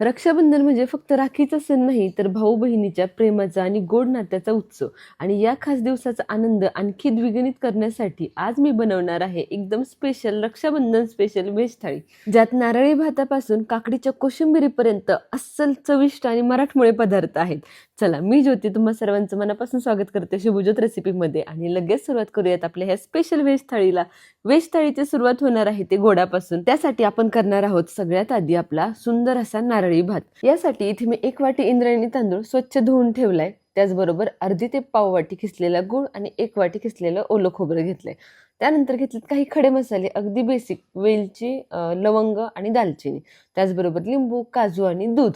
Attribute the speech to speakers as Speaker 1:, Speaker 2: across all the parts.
Speaker 1: रक्षाबंधन म्हणजे फक्त राखीचा सण नाही, तर भाऊ बहिणीच्या प्रेमाचा आणि गोड नात्याचा उत्सव. आणि या खास दिवसाचा आनंद आणखी द्विगुणित करण्यासाठी आज मी बनवणार आहे एकदम स्पेशल रक्षाबंधन स्पेशल व्हेज थाळी, ज्यात नारळी भातापासून काकडीच्या कोशिंबिरीपर्यंत अस्सल चविष्ट आणि मराठमोळे पदार्थ आहेत. चला, मी ज्योती तुम्हा सर्वांचं मनापासून स्वागत करते शुभज्योत रेसिपीमध्ये. आणि लगेच सुरुवात करूयात आपल्या ह्या स्पेशल व्हेज थाळीला. व्हेज थाळीची सुरुवात होणार आहे ते गोडापासून. त्यासाठी आपण करणार आहोत सगळ्यात आधी आपला सुंदर असा नारळी भात. यासाठी इथे मी 1 वाटी इंद्रायणी तांदूळ स्वच्छ धुवून ठेवलाय. त्याचबरोबर अर्धी ते पाव वाटी खिसलेला गूळ आणि 1 वाटी खिसलेलं ओलं खोबरं घेतलंय. त्यानंतर घेतलेत काही खडे मसाले, अगदी बेसिक, वेलची, लवंग आणि दालचिनी. त्याचबरोबर लिंबू, काजू आणि दूध.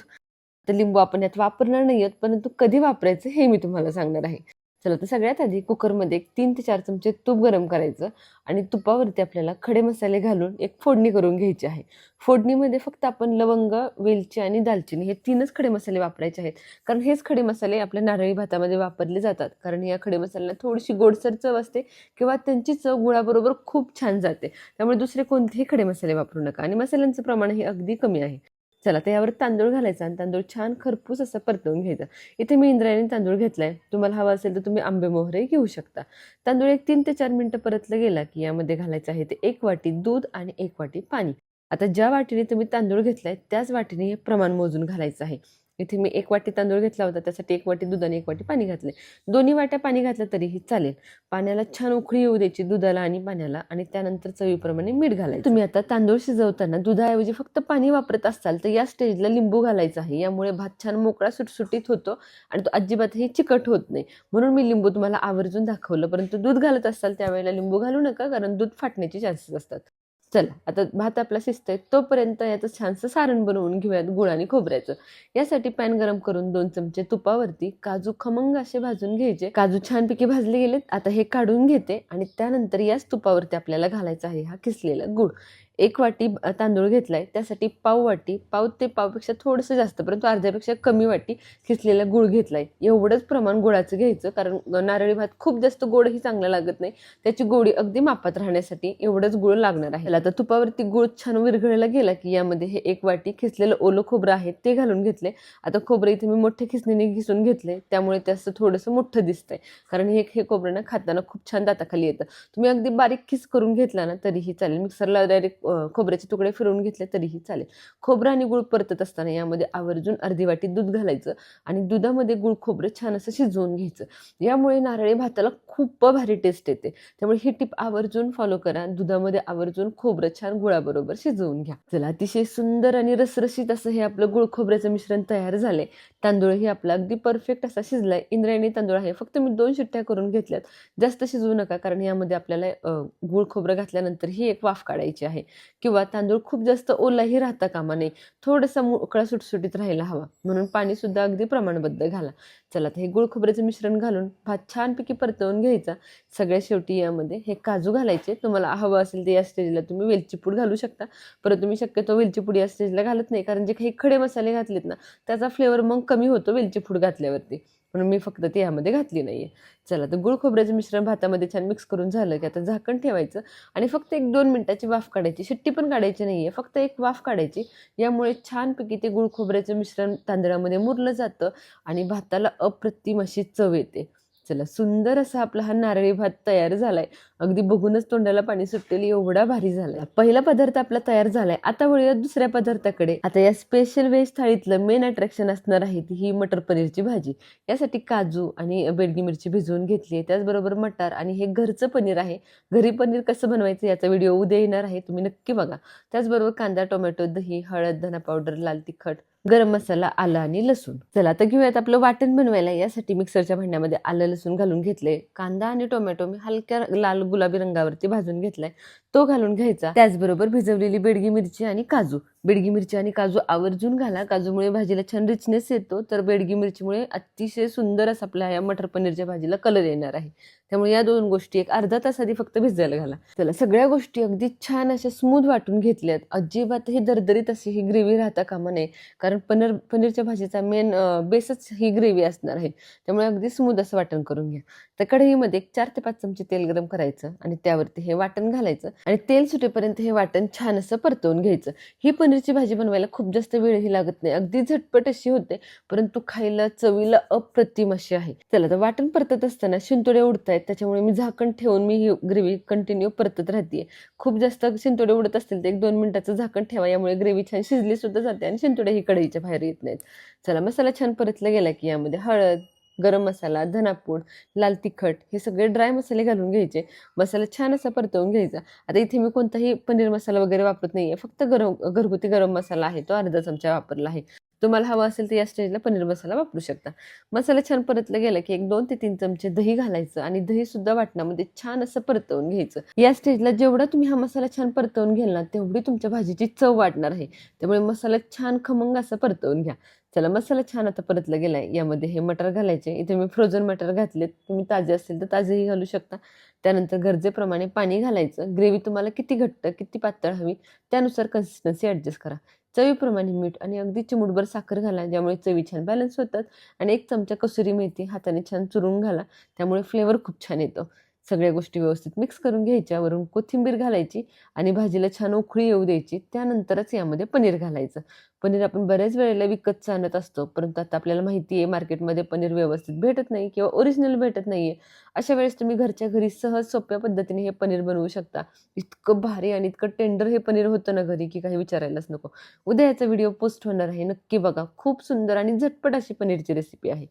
Speaker 1: तर लिंबू आपण यात वापरणार नाहीयेत, परंतु कधी वापरायचं हे मी तुम्हाला सांगणार आहे. चला, तर सगळ्यात आधी कुकरमध्ये 3 ते 4 चमचे तूप गरम करायचं आणि तुपावरती आपल्याला खडे मसाले घालून एक फोडणी करून घ्यायची आहे. फोडणीमध्ये फक्त आपण लवंग, वेलची आणि दालचिनी हे 3च खडे मसाले वापरायचे आहेत. कारण हेच खडे मसाले आपल्या नारळी भातामध्ये वापरले जातात. कारण या खडे मसाल्यांना थोडीशी गोडसर चव असते किंवा त्यांची चव गुळाबरोबर खूप छान जाते. त्यामुळे दुसरे कोणतेही खडे मसाले वापरू नका आणि मसाल्यांचं प्रमाण हे अगदी कमी आहे. चला, तर यावर तांदूळ घालायचा आणि तांदूळ छान खरपूस असं परतवून घ्यायचा. इथे मी इंद्रायणी तांदूळ घेतलाय. तुम्हाला हवा असेल तर तुम्ही आंबे मोहरे घेऊ शकता. तांदूळ एक 3 ते 4 मिनिटं परतलं गेला की यामध्ये घालायचं आहे ते 1 वाटी दूध आणि 1 वाटी पाणी. आता ज्या वाटीने तुम्ही तांदूळ घेतलाय त्याच वाटीने हे प्रमाण मोजून घालायचं आहे. इथे मी 1 वाटी तांदूळ घेतला होता, त्यासाठी 1 वाटी दूध आणि 1 वाटी पाणी घातले. दोन्ही वाट्या पाणी घातलं तरीही चालेल. पाण्याला छान उकळी येऊ द्यायची, दुधाला आणि पाण्याला, आणि त्यानंतर चवीप्रमाणे मीठ घालायचं. तुम्ही आता तांदूळ शिजवताना दुधाऐवजी फक्त पाणी वापरत असाल तर या स्टेजला लिंबू घालायचा आहे. यामुळे भात छान मोकळा सुटसुटीत होतो आणि तो अजिबातही चिकट होत नाही. म्हणून मी लिंबू तुम्हाला आवर्जून दाखवलं. परंतु दूध घालत असाल त्यावेळेला लिंबू घालू नका, कारण दूध फाटण्याचे चान्सेस असतात. चला, आता भात आपला शिजतोय तोपर्यंत याचं छानसं सारण बनवून घेऊयात गुळ आणि खोबऱ्याचं. यासाठी पॅन गरम करून 2 चमचे तुपावरती काजू खमंग असे भाजून घ्यायचे. काजू छानपैकी भाजले गेलेत. आता हे काढून घेते आणि त्यानंतर याच तुपावरती आपल्याला घालायचा आहे हा किसलेला गुळ. 1 वाटी तांदूळ घेतलाय, त्यासाठी पाव वाटी, पाव ते पावपेक्षा थोडंसं जास्त, परंतु अर्ध्यापेक्षा कमी वाटी खिसलेला गुळ घेतलाय. एवढंच प्रमाण गुळाचं घ्यायचं, कारण नारळी भात खूप जास्त गोडही चांगला लागत नाही. त्याची गोडी अगदी मापात राहण्यासाठी एवढंच गुळ लागणार आहे. आता तुपावरती गुळ छान विरघळला गेला की यामध्ये हे 1 वाटी खिसलेलं ओलं खोबरं आहे ते घालून घेतले. आता खोबरं इथे मी मोठ्या खिसणीने घिसून घेतले, त्यामुळे ते असं थोडंसं मोठं दिसतंय. कारण हे खोबरं ना खाताना खूप छान दाताखाली येतं. तुम्ही अगदी बारीक खिस करून घेतला ना तरीही चालेल. मिक्सरला डायरेक्ट खोबऱ्याचे तुकडे फिरवून घेतले तरीही चालेल. खोबरं आणि गुळ परतत असताना यामध्ये आवर्जून अर्धी वाटी दूध घालायचं आणि दुधामध्ये गुळ खोबरं छान असं शिजवून घ्यायचं. यामुळे नारळी भाताला खूप भारी टेस्ट येते. त्यामुळे ही टिप आवर्जून फॉलो करा. दुधामध्ये आवर्जून खोबरं छान गुळाबरोबर शिजवून घ्या. चला, अतिशय सुंदर आणि रसरशीत असं हे आपलं गुळ खोबऱ्याचं मिश्रण तयार झालंय. तांदूळही आपला अगदी परफेक्ट असा शिजलाय. इंद्रायणी तांदूळ आहे, फक्त मी 2 शिट्ट्या करून घेतल्यात. जास्त शिजवू नका, कारण यामध्ये आपल्याला गुळ खोबरं घातल्यानंतर ही एक वाफ काढायची आहे. किंवा तांदूळ खूप जास्त ओलाही राहता कामा नये, थोडासा मोकळा सुटसुटीत राहायला हवा, म्हणून पाणी सुद्धा अगदी प्रमाणबद्ध घाला. चला, तर हे गुळ खोबऱ्याचं मिश्रण घालून भात छानपैकी परतवून घ्यायचा. सगळ्या शेवटी यामध्ये हे काजू घालायचे. तुम्हाला हवं असेल तर या स्टेजला तुम्ही वेलची पूड घालू शकता, परंतु मी शक्यतो वेलची पूड या स्टेजला घालत नाही, कारण जे काही खडे मसाले घातलेत ना त्याचा फ्लेवर मग कमी होतो वेलची पूड घातल्यावरती, म्हणून मी फक्त ते यामध्ये घातली नाहीये. चला, तर गुळ खोबऱ्याचं मिश्रण भातामध्ये छान मिक्स करून झालं की आता झाकण ठेवायचं आणि फक्त 1-2 मिनिटाची वाफ काढायची. शिट्टी पण काढायची नाहीये, फक्त एक वाफ काढायची. यामुळे छानपैकी ते गुळ खोबऱ्याचं मिश्रण तांदळामध्ये मुरलं जातं आणि भाताला अप्रतिम अशी चव येते. चला, सुंदर असा आपला हा नारळी भात तयार झालाय. अगदी बघूनच तोंडाला पाणी सुटेल एवढा भारी झालाय. पहिला पदार्थ आपला तयार झालाय. आता वळूया दुसऱ्या पदार्थाकडे. आता या स्पेशल व्हेज थाळीतलं मेन अट्रॅक्शन असणार आहे ती ही मटर पनीरची भाजी. यासाठी काजू आणि बेडगी मिरची भिजवून घेतली. त्याचबरोबर मटार आणि हे घरचं पनीर आहे. घरी पनीर कसं बनवायचं याचा व्हिडिओ उद्या येणार आहे, तुम्ही नक्की बघा. त्याचबरोबर कांदा, टोमॅटो, दही, हळद, धना पावडर, लाल तिखट, गरम मसाला, आलं आणि लसूण. चला, आता घेऊयात आपलं वाटण बनवायला. यासाठी मिक्सरच्या भांड्यामध्ये आलं लसूण घालून घेतले. कांदा आणि टोमॅटो मी हलक्या लाल गुलाबी रंगावरती भाजून घेतलाय, तो घालून घ्यायचा. त्याचबरोबर भिजवलेली बेडगी मिरची आणि काजू. बेडगी मिरची आणि काजू आवर्जून घाला, काजूमुळे भाजीला छान रिचनेस येतो, तर बेडगी मिरचीमुळे अतिशय सुंदर असं आपल्या या मटर पनीरच्या भाजीला कलर येणार आहे. त्यामुळे या 2 गोष्टी एक अर्धा तास आधी फक्त भिजायला घाला. चला, सगळ्या गोष्टी अगदी छान अशा स्मूथ वाटून घेतल्यात. अजिबातही दरदरीत अशी ही ग्रेव्ही राहता कामा नये, कारण पनीरच्या भाजीचा मेन बेसच ही ग्रेव्ही असणार आहे. त्यामुळे अगदी स्मूथ असं वाटण करून घ्या. तर कढईमध्ये 4 ते 5 चमचे तेल गरम करायचं आणि त्यावरती हे वाटण घालायचं. आणि तेल सुटेपर्यंत हे वाटण छान असं परतवून घ्यायचं. ही पनीरची भाजी बनवायला खूप जास्त वेळही लागत नाही, अगदी झटपट अशी होते, परंतु खायला चवीला अप्रतिम अशी आहे. चला तर वाटण परतत असताना शिंतोडे उडतायत, त्याच्यामुळे मी झाकण ठेवून मी ही ग्रेव्ही कंटिन्यू परतत राहते. खूप जास्त शिंतोडे उडत असतील तर 1-2 मिनिटाचं झाकण ठेवा, यामुळे ग्रेव्ही छान शिजली सुद्धा जाते आणि शिंतोडे ही कढईच्या बाहेर येत नाहीत. चला मसाला छान परतला गेला की यामध्ये हळद, गरम मसाला, धनापूड, लाल तिखट हे सगळे ड्राय मसाले घालून घ्यायचे. मसाला छान असा परतवून घ्यायचा. आता इथे मी कोणताही पनीर मसाला वगैरे वापरत नाहीये, फक्त घरगुती गरम मसाला आहे, तो अर्धा चमचा वापरला आहे. तुम्हाला हवा असेल तर या स्टेजला पनीर मसाला वापरू शकता. मसाला छान परतला गेला की 1-2 ते 3 चमचे दही घालायचं आणि दही सुद्धा वाटणामध्ये छान असं परतवून घ्यायचं. या स्टेजला जेवढा तुम्ही हा मसाला छान परतवून घ्याल ना, तेवढी तुमच्या भाजीची चव वाढणार आहे. त्यामुळे मसाला छान खमंग असा परतवून घ्या. चला मसाला छान आता परतला गेलाय. यामध्ये हे मटार घालायचे. इथे मी फ्रोझन मटार घातलेत, तुम्ही ताजे असतील तर ताजेही घालू शकता. त्यानंतर गरजेप्रमाणे पाणी घालायचं. ग्रेव्ही तुम्हाला किती घट्ट किती पातळ हवी त्यानुसार कन्सिस्टन्सी ॲडजस्ट करा. चवीप्रमाणे मीठ आणि अगदी चिमूटभर साखर घाला, ज्यामुळे चवी छान बॅलन्स होतात. आणि 1 चमचा कसुरी मेथी हाताने छान चुरून घाला, त्यामुळे फ्लेवर खूप छान येतो. सगळ्या गोष्टी व्यवस्थित मिक्स करून घ्यायच्या. वरून कोथिंबीर घालायची आणि भाजीला छान उकळी येऊ द्यायची. त्यानंतरच यामध्ये पनीर घालायचं. पनीर आपण बऱ्याच वेळेला विकतचं आणत असतो, परंतु आता आपल्याला माहिती आहे मार्केटमध्ये पनीर व्यवस्थित भेटत नाही किंवा ओरिजिनल भेटत नाहीये. अशा वेळेस तुम्ही घरच्या घरी सहज सोप्या पद्धतीने हे पनीर बनवू शकता. इतकं भारी आणि इतकं टेंडर हे पनीर होतं ना घरी, की काही विचारायलाच नको. उद्या याचा व्हिडिओ पोस्ट होणार आहे, नक्की बघा. खूप सुंदर आणि झटपट अशी पनीरची रेसिपी आहे.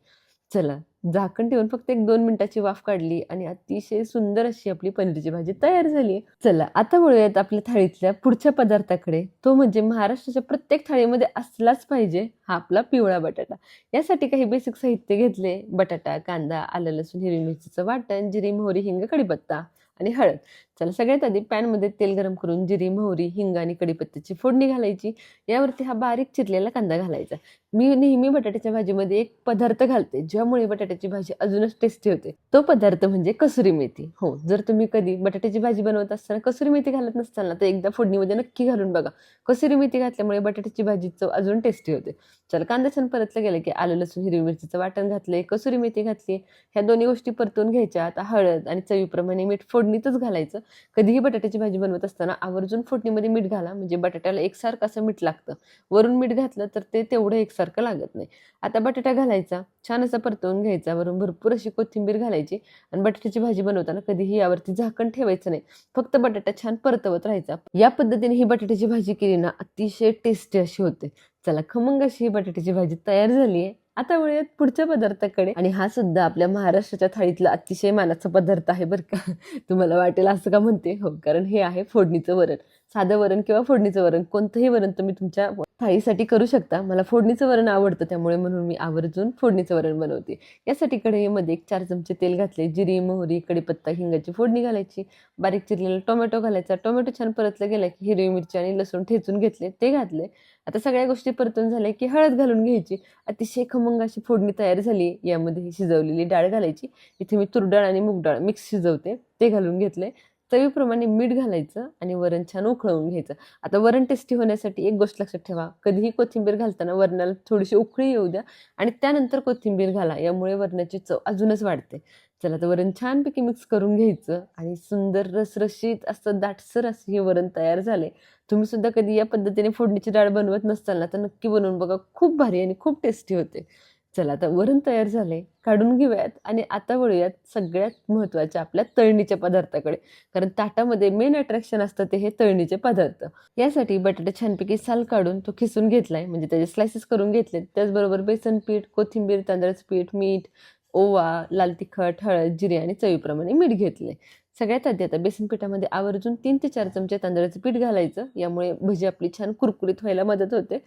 Speaker 1: चला झाकण ठेवून फक्त 1-2 मिनिटाची वाफ काढली आणि अतिशय सुंदर अशी आपली पनीरची भाजी तयार झाली. चला आता वळूयात आपल्या थाळीतल्या पुढच्या पदार्थाकडे. तो म्हणजे महाराष्ट्राच्या प्रत्येक थाळीमध्ये असलाच पाहिजे हा आपला पिवळा बटाटा. यासाठी काही बेसिक साहित्य घेतले. बटाटा, कांदा, आलं, लसूण, हिरवी मिरचीचं वाटण, जिरी, मोहरी, हिंग, कढीपत्ता आणि हळद. चला सगळ्यात आधी पॅनमध्ये तेल गरम करून जिरी, मोहरी, हिंग आणि कढीपत्त्याची फोडणी घालायची. यावरती हा बारीक चिरलेला कांदा घालायचा. मी नेहमी बटाट्याच्या भाजीमध्ये एक पदार्थ घालते, ज्यामुळे बटाट्याची भाजी अजूनच टेस्टी होते. तो पदार्थ म्हणजे कसुरी मेथी. हो, जर तुम्ही कधी बटाट्याची भाजी बनवत असताना कसुरी मेथी घालत नसताल ना, तर एकदा फोडणीमध्ये नक्की घालून बघा. कसुरी मेथी घातल्यामुळे बटाट्याची भाजी चव अजून टेस्टी होते. चला कांदा छान परतला गेला की आलं, लसूण, हिरवी मिरचीचं वाटण घातले, कसुरी मेथी घातली. ह्या दोन्ही गोष्टी परतून घ्यायच्या. आता हळद आणि चवीप्रमाणे मीठ फोडणीतच घालायचं. कधीही बटाट्याची भाजी बनवत असताना आवर्जून फोडणीमध्ये मीठ घाला, म्हणजे बटाट्याला एकसारखं असं मीठ लागतं. वरून मीठ घातलं तर ते तेवढं एकसारखं लागत नाही. आता बटाटा घालायचा, छान असा परतवून घ्यायचा. वरून भरपूर अशी कोथिंबीर घालायची आणि बटाट्याची भाजी बनवताना कधीही यावरती झाकण ठेवायचं नाही. फक्त बटाटा छान परतवत राहायचा. या पद्धतीने ही बटाट्याची भाजी केली ना, अतिशय टेस्टी अशी होते. चला खमंग अशी ही बटाट्याची भाजी तयार झाली आहे. आता वळूयात पुढच्या पदार्थाकडे आणि हा सुद्धा आपल्या महाराष्ट्राच्या थाळीतला अतिशय मानाचा पदार्थ आहे बरं का. तुम्हाला वाटेल असं का म्हणते, हो, कारण हे आहे फोडणीचं वरण. साधं वरण किंवा फोडणीचं वरण, कोणतंही वरण तुम्ही तुमच्या थाळीसाठी करू शकता. मला फोडणीचं वरण आवडतं, त्यामुळे म्हणून मी आवर्जून फोडणीचं वरण बनवते. यासाठी कढईमध्ये 1 4 चमचे तेल घातले. जिरी, मोहरी, कढीपत्ता, हिंगाची फोडणी घालायची. बारीक चिरलेला टोमॅटो घालायचा. टोमॅटो छान परतला गेला की हिरवी मिरची आणि लसूण ठेचून घेतले, ते घातले. आता सगळ्या गोष्टी परतून झाल्या की हळद घालून घ्यायची. अतिशय खमंग अशी फोडणी तयार झाली. यामध्ये ही शिजवलेली डाळ घालायची. इथे मी तूर डाळ आणि मूग डाळ मिक्स शिजवते, ते घालून घेतले. चवीप्रमाणे मीठ घालायचं आणि वरण छान उकळवून घ्यायचं. आता वरण टेस्टी होण्यासाठी एक गोष्ट लक्षात ठेवा, कधीही कोथिंबीर घालताना वरणाला थोडीशी उकळी येऊ द्या आणि त्यानंतर कोथिंबीर घाला, यामुळे वरणाची चव अजूनच वाढते. चला तर वरण छानपैकी मिक्स करून घ्यायचं आणि सुंदर रसरशीत असं दाटसर असं हे वरण तयार झाले. तुम्ही सुद्धा कधी या पद्धतीने फोडणीची डाळ बनवत नसताल ना, तर नक्की बनवून बघा. खूप भारी आणि खूप टेस्टी होते. चला आता वरण तयार झाले, काढून घेऊयात आणि आता वळूयात सगळ्यात महत्त्वाच्या आपल्या तळणीच्या पदार्थाकडे. कारण ताटामध्ये मेन अट्रॅक्शन असतं ते हे तळणीचे पदार्थ. यासाठी बटाटा छानपैकी साल काढून तो खिसून घेतलाय, म्हणजे त्याचे स्लायसेस करून घेतले. त्याचबरोबर बेसन पीठ, कोथिंबीर, तांदळाचं पीठ, मीठ, ओवा, लाल तिखट, हळद, जिरे आणि चवीप्रमाणे मीठ घेतले. सगळ्यात आधी आता बेसन पिठामध्ये आवर्जून 3 ते 4 चमचे तांदळाचं पीठ घालायचं, यामुळे भजी आपली छान कुरकुरीत व्हायला मदत होते.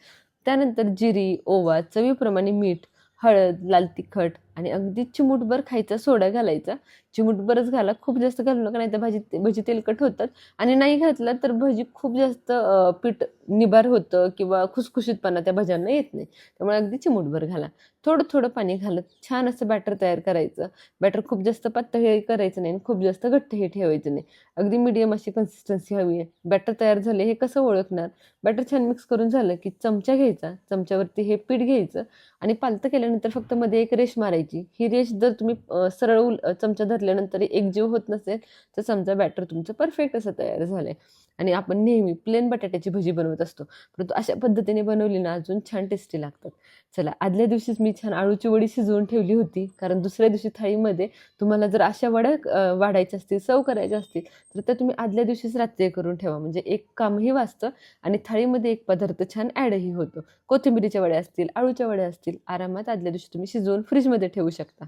Speaker 1: त्यानंतर जिरी, ओवा, चवीप्रमाणे मीठ, हळद, लाल तिखट आणि अगदी चिमूटभर खायचा सोडा घालायचा. चिमूटभरच घाला, खूप जास्त घालू नका, नाही तर भजी तेलकट होतात. आणि नाही घातलं तर भजी खूप जास्त पीठ निबार होतं किंवा खुसखुशीतपणा त्या भज्यांना येत नाही. त्यामुळे अगदी चिमूटभर घाला. थोडं थोडं पाणी घालत छान असं बॅटर तयार करायचं. बॅटर खूप जास्त पातळही करायचं नाही आणि खूप जास्त घट्टही ठेवायचं नाही. अगदी मीडियम अशी कन्सिस्टन्सी हवी आहे. बॅटर तयार झाले हे कसं ओळखणार? बॅटर छान मिक्स करून झालं की चमचा घ्यायचा, चमच्यावरती हे पीठ घ्यायचं आणि पालतं केल्यानंतर फक्त मध्ये एक रेष मारायची. करायची. ही रेष जर तुम्ही सरळ चमचा धरल्यानंतर एकजीव होत नसेल तर समजा बॅटर तुमचं परफेक्ट असं तयार झालंय. आणि आपण नेहमी प्लेन बटाट्याची भजी बनवत असतो, परंतु अशा पद्धतीने बनवली ना अजून छान टेस्टी लागतात. चला, आदल्या दिवशीच मी छान आळूची वडी शिजवून ठेवली होती, कारण दुसऱ्या दिवशी थाळीमध्ये तुम्हाला जर अशा वड्या वाढायच्या असतील, सर्व करायच्या असतील तर त्या तुम्ही आदल्या दिवशीच रात्री करून ठेवा, म्हणजे एक कामही वाचतं आणि थाळीमध्ये एक पदार्थ छान ॲडही होतो. कोथिंबिरीच्या वड्या असतील, आळूच्या वड्या असतील, आरामात आदल्या दिवशी तुम्ही शिजवून फ्रीजमध्ये ठेवू शकता.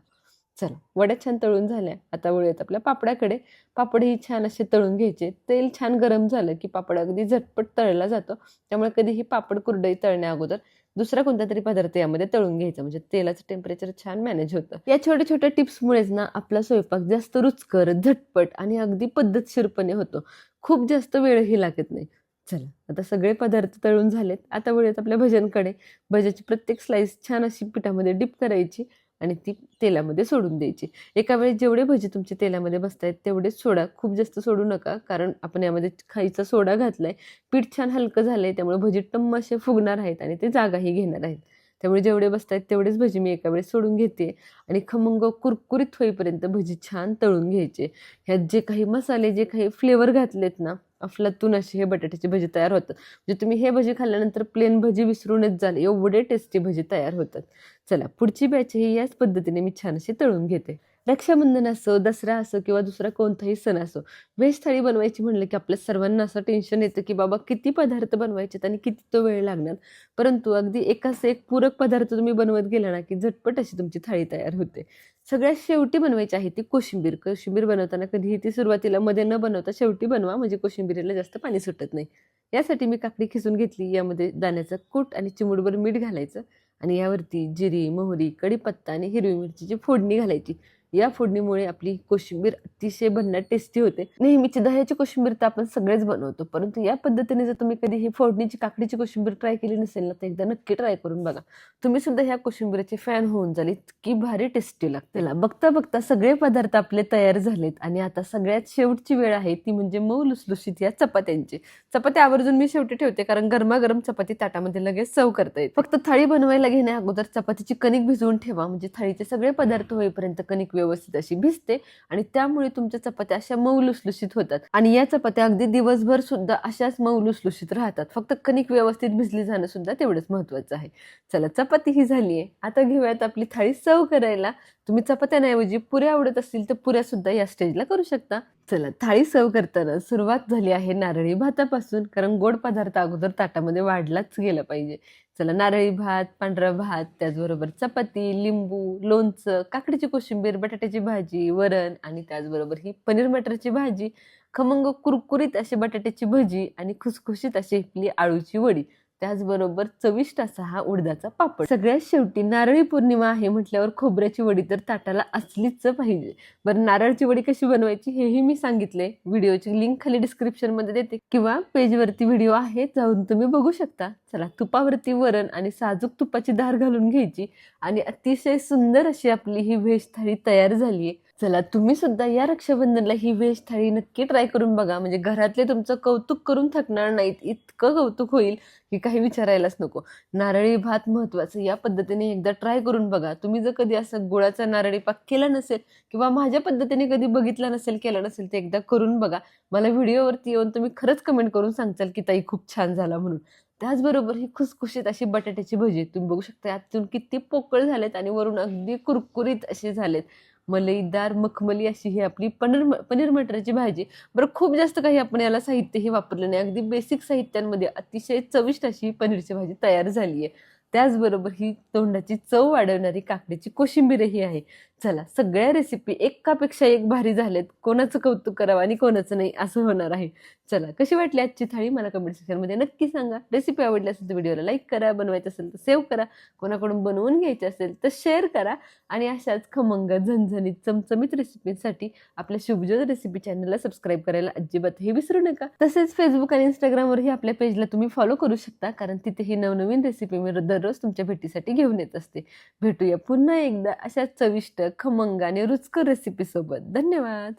Speaker 1: चला, वड्या छान तळून झाल्या, आता वळूयात आपल्या पापडाकडे. पापडही छान असे तळून घ्यायचे. तेल छान गरम झालं की पापड अगदी झटपट तळला जातो, त्यामुळे कधीही पापड कुरडई तळण्या अगोदर दुसरा कोणता तरी पदार्थ यामध्ये तळून घ्यायचा, म्हणजे तेलाचं टेम्परेचर छान मॅनेज होतं. या छोट्या छोट्या टिप्समुळेच ना आपला स्वयंपाक जास्त रुचकर, झटपट आणि अगदी पद्धतशीरपणे होतो. खूप जास्त वेळही लागत नाही. चला, आता सगळे पदार्थ तळून झालेत. आता वळूयात आपल्या भज्यांकडे. भज्याची प्रत्येक स्लाइस छान अशी पिठामध्ये डिप करायची आणि ती तेलामध्ये सोडून द्यायची. एका वेळेस जेवढे भजी तुमचे तेलामध्ये बसतायत तेवढेच सोडा, खूप जास्त सोडू नका, कारण आपण यामध्ये खायचा सोडा घातलाय. पीठ छान हलकं झालंय, त्यामुळे भजी टम्म असे फुगणार आहेत आणि ते जागाही घेणार आहेत. त्यामुळे जेवढे बसतायत तेवढेच भजी मी एका वेळेस सोडून घेते आणि खमंग कुरकुरीत होईपर्यंत भजी छान तळून घ्यायचे. ह्यात जे काही मसाले, जे काही फ्लेवर घातलेत ना, अफलातून अशी हे बटाट्याची भजी तयार होतात. म्हणजे तुम्ही हे भजी खाल्ल्यानंतर प्लेन भजी विसरूनच जाल, एवढे टेस्टी भजी तयार होतात. चला, पुढची बॅच ही याच पद्धतीने मी छान अशी तळून घेते. रक्षाबंधन असो, दसरा असो किंवा दुसरा कोणताही सण असो, व्हेज थाळी बनवायची म्हणलं की आपल्या सर्वांना असं टेन्शन येतं की बाबा किती पदार्थ बनवायचे आणि किती तो वेळ लागणार. परंतु अगदी एकाच एक पूरक पदार्थ तुम्ही बनवत गेला ना की झटपट अशी तुमची थाळी तयार होते. सगळ्यात शेवटी बनवायची आहे ती कोशिंबीर. कोशिंबीर बनवताना कधीही ती सुरुवातीला मध्ये न बनवता शेवटी बनवा, म्हणजे कोशिंबीरीला जास्त पाणी सुटत नाही. यासाठी मी काकडी खिसून घेतली. यामध्ये दाण्याचं कूट आणि चिमूटभर मीठ घालायचं आणि यावरती जिरी, मोहरी, कढीपत्ता आणि हिरवी मिरचीची फोडणी घालायची. या फोडणीमुळे आपली कोशिंबीर अतिशय भन्नाट टेस्टी होते. नेहमीची दह्याची कोशिंबीर तर आपण सगळेच बनवतो, परंतु या पद्धतीने जर तुम्ही कधी ही फोडणीची काकडीची कोशिंबीर ट्राय केली नसेल ना, तर एकदा नक्की ट्राय करून बघा. तुम्ही सुद्धा ह्या कोशिंबीरचे फॅन होऊन जाल, इतकी भारी टेस्टी लागते. बघता बघता सगळे पदार्थ आपले तयार झालेत आणि आता सगळ्यात शेवटची वेळ आहे, ती म्हणजे मऊ लुसलुशीत या चपात्यांची. चपात्या आवर्जून मी शेवटी ठेवते, कारण गरमागरम चपाती ताटामध्ये लगेच सर्व करता येते. फक्त थाळी बनवायला घेण्या अगोदर चपातीची कणिक भिजवून ठेवा, म्हणजे थाळीचे सगळे पदार्थ होईपर्यंत कणिक व्यवस्थित अशी भिजते आणि त्यामुळे तुमच्या चपात्या अशा मऊ लुसलुशीत होतात. आणि या चपात्या अगदी दिवसभर सुद्धा अशाच मऊ लुसलुशीत राहतात. फक्त कणिक व्यवस्थित भिजली जाणं सुद्धा तेवढंच महत्वाचं आहे. चला, चपाती ही झालीये. आता घेऊयात आपली थाळी सर्व करायला. तुम्ही चपात्यांऐवजी पुऱ्या आवडत असतील तर पुऱ्या सुद्धा या स्टेजला करू शकता. चला, थाळी सर्व करताना सुरुवात झाली आहे नारळी भातापासून, कारण गोड पदार्थ अगोदर ताटामध्ये वाढलाच गेला पाहिजे. चला, नारळी भात, पांढरा भात, त्याचबरोबर चपाती, लिंबू, लोणचं, काकडीची कोशिंबीर, बटाट्याची भाजी, वरण आणि त्याचबरोबर ही पनीर मटरची भाजी, खमंग कुरकुरीत अशी बटाट्याची भजी आणि खुसखुशीत अशी आपली आळूची वडी, त्याचबरोबर चविष्ट असा हा उडदाचा पापड. सगळ्यात शेवटी नारळी पौर्णिमा आहे म्हटल्यावर खोबऱ्याची वडी तर ताटाला असलीच पाहिजे. बरं, नारळची वडी कशी बनवायची हेही मी सांगितले. व्हिडिओची लिंक खाली डिस्क्रिप्शन मध्ये देते किंवा पेजवरती व्हिडिओ आहे, जाऊन तुम्ही बघू शकता. चला, तुपावरती वरण आणि साजूक तुपाची धार घालून घ्यायची आणि अतिशय सुंदर अशी आपली ही व्हेज थाळी तयार झालीये. चला, तुम्ही सुद्धा या रक्षाबंधनला ही व्हेज थाळी नक्की ट्राय करून बघा, म्हणजे घरातले तुमचं कौतुक करून थकणार नाहीत. इतकं कौतुक होईल की काही विचारायलाच नको. नारळी भात महत्वाचं, या पद्धतीने एकदा ट्राय करून बघा. तुम्ही जर कधी असं गुळाचा नारळी पाक केला नसेल किंवा माझ्या पद्धतीने कधी बघितला नसेल, केला नसेल, तर एकदा करून बघा. मला व्हिडिओवरती येऊन तुम्ही खरंच कमेंट करून सांगचाल की ताई खूप छान झाला म्हणून. त्याचबरोबर ही खुसखुशीत अशी बटाट्याची भजी तुम्ही बघू शकता, यातून किती पोकळ झालेत आणि वरून अगदी कुरकुरीत असे झालेत. मलईदार मखमली अशी ही आपली पनीर मटरची भाजी. बरं, खूप जास्त काही आपण याला साहित्यही वापरलं नाही, अगदी बेसिक साहित्यांमध्ये अतिशय चविष्ट अशी पनीरची भाजी तयार झाली आहे. त्याचबरोबर ही तोंडाची चव वाढवणारी काकडीची कोशिंबीरही आहे. चला, सगळ्या रेसिपी एकापेक्षा एक भारी झालेत. कोणाचं कौतुक करावं आणि कोणाचं नाही असं होणार आहे. चला, कशी वाटली आजची थाळी मला कमेंट सेक्शनमध्ये नक्की सांगा. रेसिपी आवडली असेल तर व्हिडिओला लाईक करा, बनवायचं असेल तर सेव्ह करा, कोणाकडून बनवून घ्यायचे असेल तर शेअर करा आणि अशाच खमंग झणझणीत चमचमीत रेसिपींसाठी आपल्या शुभज्योत रेसिपी चॅनलला सबस्क्राईब करायला अजिबातही विसरू नका. तसेच फेसबुक आणि इंस्टाग्रामवरही आपल्या पेजला तुम्ही फॉलो करू शकता, कारण तिथेही नवनवीन रेसिपी मी दररोज तुमच्या भेटीसाठी घेऊन येत असते. भेटूया पुन्हा एकदा अशाच चविष्ट, खमंग आणि रुचकर रेसिपी सोबत. धन्यवाद.